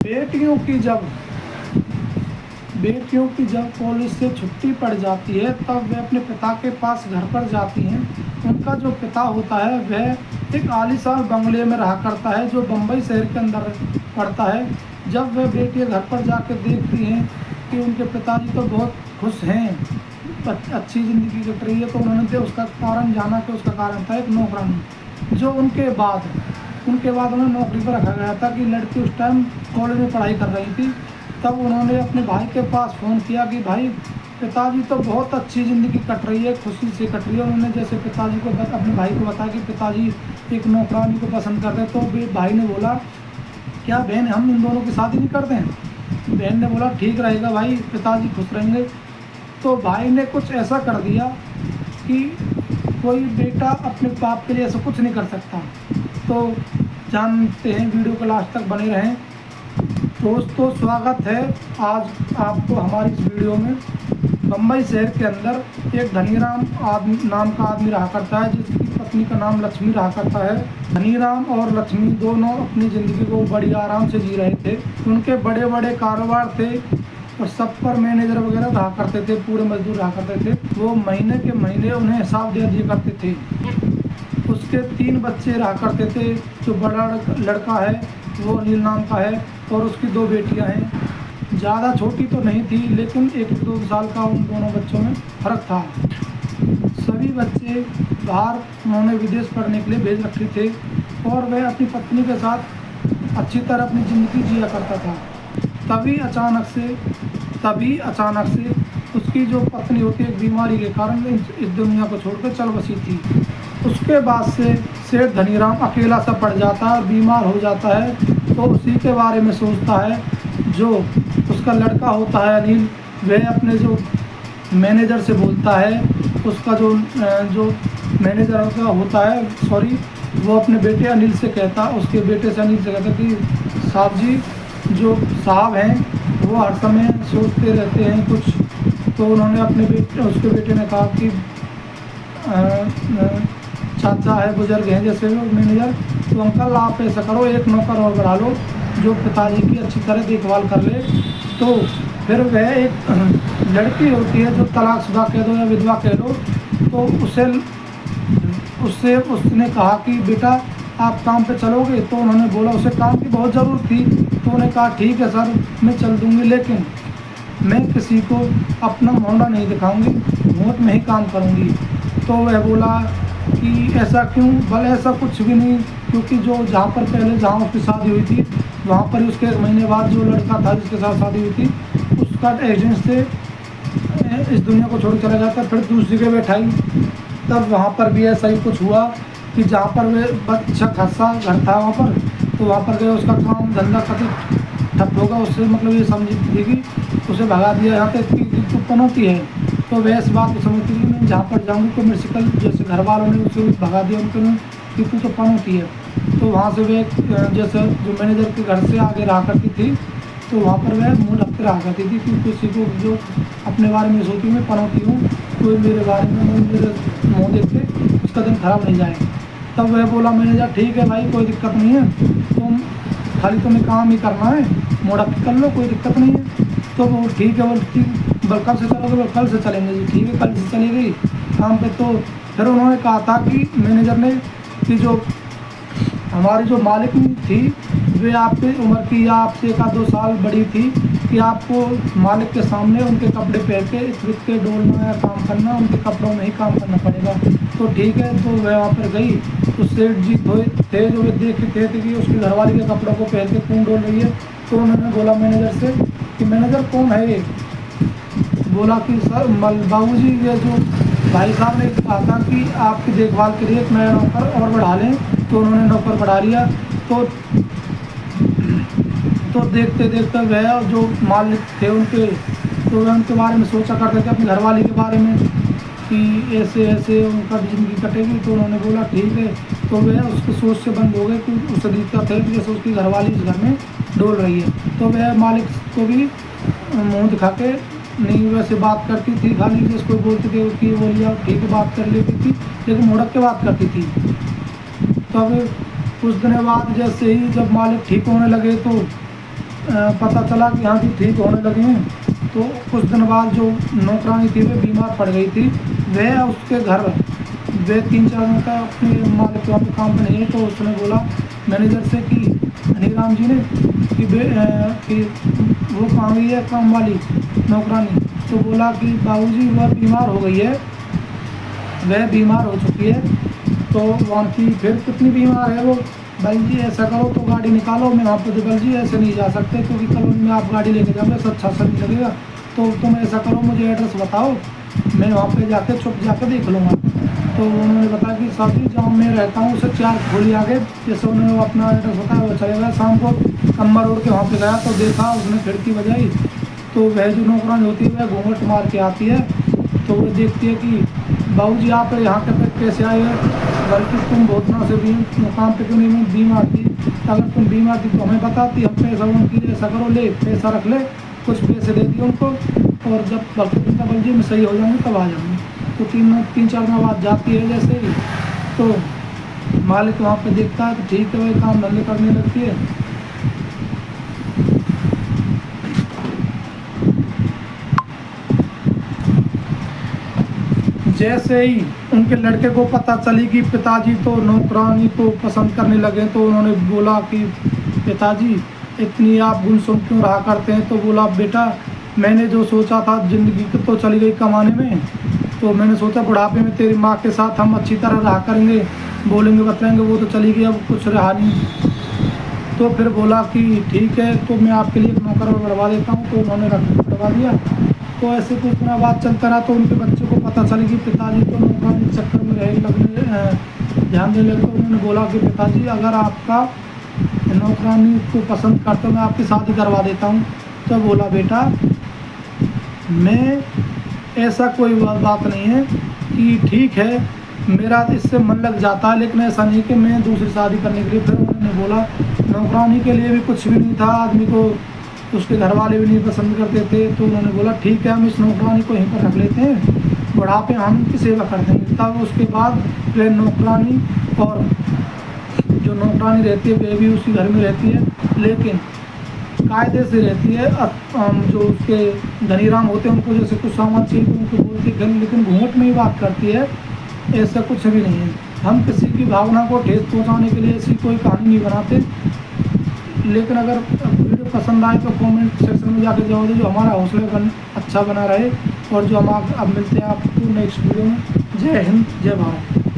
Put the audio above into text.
बेटियों की जब बेटियों की जब कॉलेज से छुट्टी पड़ जाती है तब वे अपने पिता के पास घर पर जाती हैं। उनका जो पिता होता है वह एक आलीशान बंगले में रहा करता है जो बम्बई शहर के अंदर पड़ता है। जब वह बेटियां घर पर जाकर देखती हैं कि उनके पिताजी तो बहुत खुश हैं, अच्छी ज़िंदगी कट रही है, तो उन्होंने उसका कारण जाना कि उसका कारण था एक नौकरानी, जो उनके बाद उन्हें नौकरी पर रखा गया था कि लड़की उस टाइम कॉलेज में पढ़ाई कर रही थी। तब उन्होंने अपने भाई के पास फ़ोन किया कि भाई पिताजी तो बहुत अच्छी ज़िंदगी कट रही है, खुशी से कट रही है। उन्होंने जैसे पिताजी को अपने भाई को बताया कि पिताजी एक नौकरानी को पसंद करते हैं, तो भाई ने बोला क्या बहन हम इन दोनों की शादी नहीं करते हैं। बहन ने बोला ठीक रहेगा भाई, पिताजी खुश रहेंगे। तो भाई ने कुछ ऐसा कर दिया कि कोई बेटा अपने बाप के लिए ऐसा कुछ नहीं कर सकता। तो जानते हैं, वीडियो को लास्ट तक बने रहें। दोस्तों स्वागत है आज आपको हमारी इस वीडियो में। बम्बई शहर के अंदर एक धनीराम नाम का आदमी रहा करता है, जिसकी पत्नी का नाम लक्ष्मी रहा करता है। धनीराम और लक्ष्मी दोनों अपनी ज़िंदगी को बड़ी आराम से जी रहे थे। उनके बड़े बड़े कारोबार थे और सब पर मैनेजर वगैरह रहा करते थे, पूरे मजदूर रहा करते थे। वो महीने के महीने उन्हें हिसाब दे दिया करते थे। उसके 3 बच्चे रहा करते थे। जो बड़ा लड़का है वो अनिल नाम का है और उसकी 2 बेटियां हैं। ज़्यादा छोटी तो नहीं थी, लेकिन 1-2 साल का उन दोनों बच्चों में फ़र्क था। सभी बच्चे बाहर उन्होंने विदेश पढ़ने के लिए भेज रखे थे और वह अपनी पत्नी के साथ अच्छी तरह अपनी ज़िंदगी जिया करता था। तभी अचानक से उसकी जो पत्नी होती है, एक बीमारी के कारण इस दुनिया को छोड़कर चल बसी थी। उसके बाद से सेठ धनीराम अकेला सा पड़ जाता है और बीमार हो जाता है। तो उसी के बारे में सोचता है। जो उसका लड़का होता है अनिल, वह अपने जो मैनेजर से बोलता है। उसका जो मैनेजर होता है वो अपने बेटे अनिल से कहता, उसके बेटे से अनिल से कहता कि साहब जी, जो साहब हैं वो हर समय सोचते रहते हैं कुछ। तो उन्होंने उसके बेटे ने कहा कि चाचा है, बुजुर्ग हैं जैसे वो मैनेजर, तो अंकल आप ऐसा करो, एक नौकर और बढ़ा लो जो पिताजी की अच्छी तरह देखभाल कर ले। तो फिर वह एक लड़की होती है जो तलाकशुदा कह दो या विधवा कह दो, तो उसने कहा कि बेटा आप काम पे चलोगे। तो उन्होंने बोला, उसे काम की बहुत ज़रूरत थी, तो उन्होंने कहा ठीक है सर मैं चल दूँगी, लेकिन मैं किसी को अपना मोहरा नहीं दिखाऊंगी, वोट में ही काम करूंगी। तो वह बोला कि ऐसा क्यों? भले ऐसा कुछ भी नहीं, क्योंकि जहाँ उसकी शादी हुई थी वहाँ पर उसके 1 महीने बाद जो लड़का था जिसके साथ शादी हुई थी, उसका एजेंट से इस दुनिया को छोड़ चला जाता। फिर दूसरी जगह बैठाई, तब वहाँ पर भी ऐसा ही कुछ हुआ कि जहाँ पर वह अच्छा खासा घर था वहाँ पर, तो वहाँ पर गए, उसका काम धंधा कभी ठप होगा। उससे मतलब ये समझी थी कि उसे भगा दिया। यहाँ तक कि तो पनौती है, तो वह इस बात को समझती थी मैं जहाँ पर जाऊँगी तो मेरी शिकल, जैसे घर वालों ने उसे भगा दिया उनके में कि तू तो पनौती है। तो वहाँ से वह जैसे जो मैनेजर के घर से आगे रहा करती थी, तो वहाँ पर वह मुँह ढकते रहा करती थी कि किसी को जो अपने बारे में सोचती मैं पनौती हूँ, कोई मेरे बारे में मेरे मुँह देख के उसका दिन खराब नहीं जाए। तब वह बोला मैनेजर ठीक है भाई, कोई दिक्कत नहीं है, तुम खाली तुम्हें काम ही करना है, मोड़ा कर लो, कोई दिक्कत नहीं है। तो वो ठीक है, वो कल से चलोगे? वो कल से चलेंगे जी। ठीक है, कल से चली गई काम पे। तो फिर उन्होंने कहा था कि मैनेजर ने कि जो हमारी जो मालिक थी वे आपकी उम्र की या आपसे 1-2 साल बड़ी थी, कि आपको मालिक के सामने उनके कपड़े पहन के इत्र के डोलना या काम करना, उनके कपड़ों में ही काम करना पड़ेगा। तो ठीक है, तो वह वहाँ पर गई तो सेठ जी थे जो वे देखते थे कि उसकी घरवाली के कपड़ों को पहन के कौन डोल रही है। तो उन्होंने बोला मैनेजर से कि मैनेजर कौन है ये? बोला कि सर बाबू जी, ये जो भाई साहब ने कहा था कि आपकी देखभाल के लिए एक नया नौकर और बढ़ा लें, तो उन्होंने नौकर बढ़ा लिया। तो देखते देखते वह जो मालिक थे उनके, तो वह उनके बारे में सोचा करते थे, अपनी घरवाली के बारे में कि ऐसे ऐसे उनका ज़िंदगी कटेगी। तो उन्होंने बोला ठीक है। तो वह उसकी सोच से बंद हो गए कि उसे दिखता था कि जैसे उसकी घरवाली इस घर में डोल रही है। तो वह मालिक को भी मुँह दिखा के नहीं वैसे बात करती थी, खाली जिसको बोलती थी कि बोलिए ठीक है बात कर लेती थी, लेकिन मुड़क के बात करती थी। तब कुछ दिन बाद जैसे ही जब मालिक ठीक होने लगे, तो पता चला कि हाँ जी ठीक होने लगे हैं। तो कुछ दिन बाद जो नौकरानी थी वह बीमार पड़ गई थी। वह उसके घर वे 3-4 दिन का अपने मालिक वहाँ पे काम पे नहीं है। तो उसने बोला मैनेजर से कि हनीराम जी ने कि वो कहाँ गई है काम वाली नौकरानी। तो बोला कि बाबूजी वह बीमार हो गई है, वह बीमार हो चुकी है। तो वहाँ की फिर कितनी बीमार है वो। भाई जी ऐसा करो तो गाड़ी निकालो, मैं वहाँ पे बल जी ऐसे नहीं जा सकते क्योंकि कॉलोनी में आप गाड़ी लेके जाओगे तो अच्छा सा नहीं लगेगा। तो तुम ऐसा करो मुझे एड्रेस बताओ, मैं वहाँ पे जाके छुप जाके देख लूँगा। तो उन्होंने बताया कि साहब जी जहाँ मैं रहता हूँ उससे 4 खोली आगे। जैसे उन्होंने वो अपना एड्रेस बताया वो चले गया। शाम को कम्मा रोड के वहाँ पे गया तो देखा, उसने खिड़की बजाई तो वह जो नौकरानी होती है वह घूंघट मार के आती है। तो वो देखती है कि बाबूजी आप यहाँ पे कैसे आए हैं, बल्कि तुम बहुत दिनों से भी मुकाम पे क्यों नहीं बीमार थी। अगर तुम बीमार थी तो हमें बताती, हम पैसा उनकी ऐसा करो ले पैसा रख ले, कुछ पैसे दे दिए उनको और जब बल्कि तुमका बल्कि मैं सही हो जाऊँगी तब आ जाऊँगी। तो 3-4 दिन बाद जाती है जैसे ही, तो मालिक वहाँ पे देखता है तो ठीक है वही काम धंधे करने लगती है। जैसे ही उनके लड़के को पता चली कि पिताजी तो नौकरानी को पसंद करने लगे तो उन्होंने बोला कि पिताजी इतनी आप गुमसुम क्यों रहा करते हैं। तो बोला बेटा मैंने जो सोचा था ज़िंदगी तो चली गई कमाने में, तो मैंने सोचा बुढ़ापे में तेरी माँ के साथ हम अच्छी तरह रहा करेंगे, बोलेंगे बताएंगे, वो तो चली गई अब कुछ रहा नहीं। तो फिर बोला कि ठीक है तो मैं आपके लिए एक नौकर बढ़वा देता हूँ। तो उन्होंने बढ़वा दिया। तो ऐसे कुछ दिनों बाद चलता रहा तो उनके बच्चे को पता चली कि पिताजी तो नौकरानी के चक्कर में ध्यान देने लगे। तो उन्होंने बोला कि पिताजी अगर आपका नौकरानी को पसंद करते मैं आपकी शादी करवा देता हूँ। तो बोला बेटा मैं ऐसा कोई बात नहीं है कि ठीक है मेरा इससे मन लग जाता है, लेकिन ऐसा नहीं कि मैं दूसरी शादी करने के लिए। फिर उन्होंने बोला नौकरानी के लिए भी कुछ भी नहीं था, आदमी को उसके घर वाले भी नहीं पसंद करते थे। तो उन्होंने बोला ठीक है हम इस नौकरानी को यहीं पर रख लेते हैं, बुढ़ापे हम उनकी सेवा कर देंगे। तब उसके बाद वे नौकरानी और जो नौकरानी रहती है वे भी उसी घर में रहती है, लेकिन कायदे से रहती है। जो उसके धनीराम होते हैं उनको जैसे कुछ सामान चाहिए तो उनको बोलती है, लेकिन घूंघट में ही बात करती है, ऐसा कुछ भी नहीं है। हम किसी की भावना को ठेस पहुंचाने के लिए ऐसी कोई कहानी नहीं बनाते। लेकिन अगर वीडियो पसंद आए तो कमेंट सेक्शन में जाकर जवाब दो, जो हमारा हौसला अच्छा बना रहे। और जो हम अब मिलते हैं आपको नेक्स्ट वीडियो में। जय हिंद, जय भारत।